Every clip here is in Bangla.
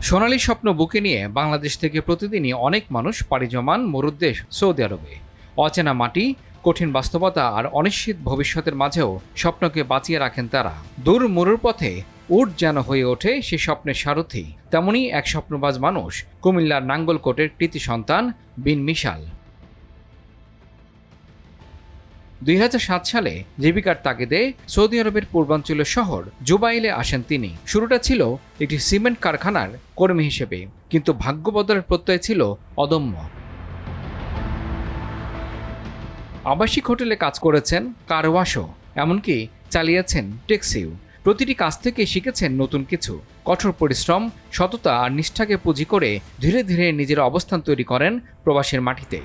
সোনালী স্বপ্ন বুকে নিয়ে বাংলাদেশ থেকে প্রতিদিনই অনেক মানুষ পাড়ি জমান মরুদ্দেশ সৌদি আরবে। অচেনা মাটি, কঠিন বাস্তবতা আর অনিশ্চিত ভবিষ্যতের মাঝেও স্বপ্নকে বাঁচিয়ে রাখেন তারা। দূর মরুর পথে উট যেন হয়ে ওঠে সে স্বপ্নের সারথি। তেমনই এক স্বপ্নবাজ মানুষ কুমিল্লার নাঙ্গলকোটের কৃতি সন্তান বিন মিশাল। 2007 সালে জীবিকার তাগিদে সৌদি আরবের পূর্বাঞ্চলীয় শহর জুবাইলে আসেন তিনি। শুরুটা ছিল একটি সিমেন্ট কারখানার কর্মী হিসেবে, কিন্তু ভাগ্য বদলের প্রত্যয় ছিল অদম্য। আবাসিক হোটেলে কাজ করেছেন, কার ওয়াশও, এমনকি চালিয়েছেন ট্যাক্সিও। প্রতিটি কাজ থেকে শিখেছেন নতুন কিছু। কঠোর পরিশ্রম, সততা আর নিষ্ঠাকে পুঁজি করে ধীরে ধীরে নিজের অবস্থান তৈরি করেন প্রবাসের মাটিতে।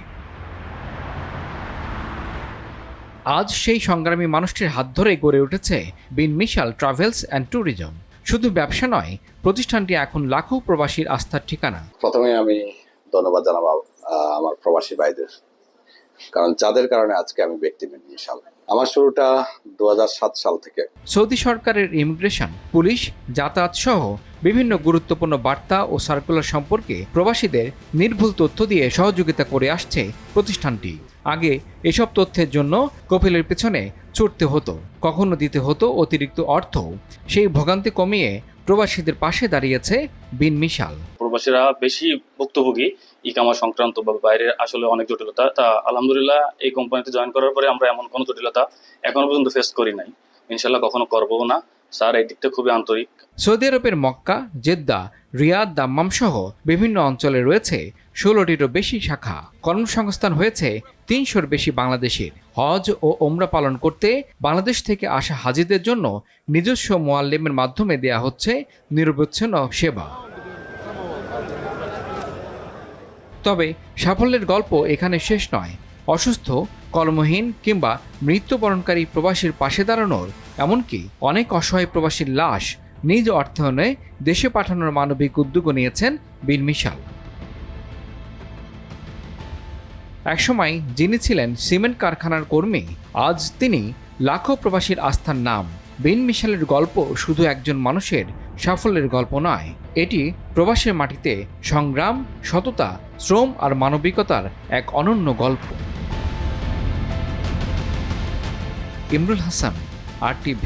আজ সেই সংগ্রামী মানুষটির হাত ধরে গড়ে উঠেছে বিন মিশাল ট্রাভেলস অ্যান্ড ট্যুরিজম। শুধু ব্যবসা নয়, প্রতিষ্ঠানটি এখন লাখো প্রবাসীর আস্থার ঠিকানা। প্রথমে আমি ধন্যবাদ জানাবো আমার প্রবাসী ভাইদের, কারণ যাদের কারণে আজকে আমি ব্যক্তি বিন মিশাল। আমার শুরুটা 2007 সাল থেকে। সৌদি সরকারের ইমিগ্রেশন, পুলিশ, যাতায়াত সহ বিভিন্ন গুরুত্বপূর্ণ বার্তা ও সার্কুলার সম্পর্কে প্রবাসীদের নির্ভুল তথ্য দিয়ে সহযোগিতা করে আসছে প্রতিষ্ঠানটি। আগে এসব তথ্যের জন্য কপিলের পেছনে ছুটতে হতো, কখনো দিতে হতো অতিরিক্ত অর্থ। সেই ভোগান্তি কমিয়ে প্রবাসীদের পাশে দাঁড়িয়েছে বিন মিশাল। প্রবাসীরা বেশি ভুক্তভোগী ই-কমার্স সংক্রান্ত বা বাইরের আসলে অনেক জটিলতা। তা আলহামদুলিল্লাহ এই কোম্পানিতে জয়েন করার পরে আমরা এমন কোনো জটিলতা এখনো পর্যন্ত ফেস করি নাই, ইনশাল্লাহ কখনো করবো না। স্যার এই দিকটা খুবই আন্তরিক। সৌদি আরবের মক্কা, জেদ্দা, রিয়াদ, দাম্মাম সহ বিভিন্ন অঞ্চলে রয়েছে 16টিরও বেশি শাখা। কর্মসংস্থান হয়েছে 300-র বেশি বাংলাদেশের। হজ ও ওমরা পালন করতে বাংলাদেশ থেকে আসা হাজিদের জন্য নিজস্ব মোয়াল্লেমের মাধ্যমে দেয়া হচ্ছে নিরবচ্ছিন্ন সেবা। তবে সাফল্যের গল্প এখানে শেষ নয়। অসুস্থ, কর্মহীন কিংবা মৃত্যুবরণকারী প্রবাসীর পাশে দাঁড়ানোর, এমনকি অনেক অসহায় প্রবাসীর লাশ নিজ অর্থায়নে দেশে পাঠানোর মানবিক উদ্যোগও নিয়েছেন বিন মিশাল। একসময় যিনি ছিলেন সিমেন্ট কারখানার কর্মী, আজ তিনি লাখো প্রবাসীর আস্থার নাম। বিন মিশালের গল্প শুধু একজন মানুষের সাফল্যের গল্প নয়, এটি প্রবাসের মাটিতে সংগ্রাম, সততা, শ্রম আর মানবিকতার এক অনন্য গল্প। ইমরুল হাসান, RTV।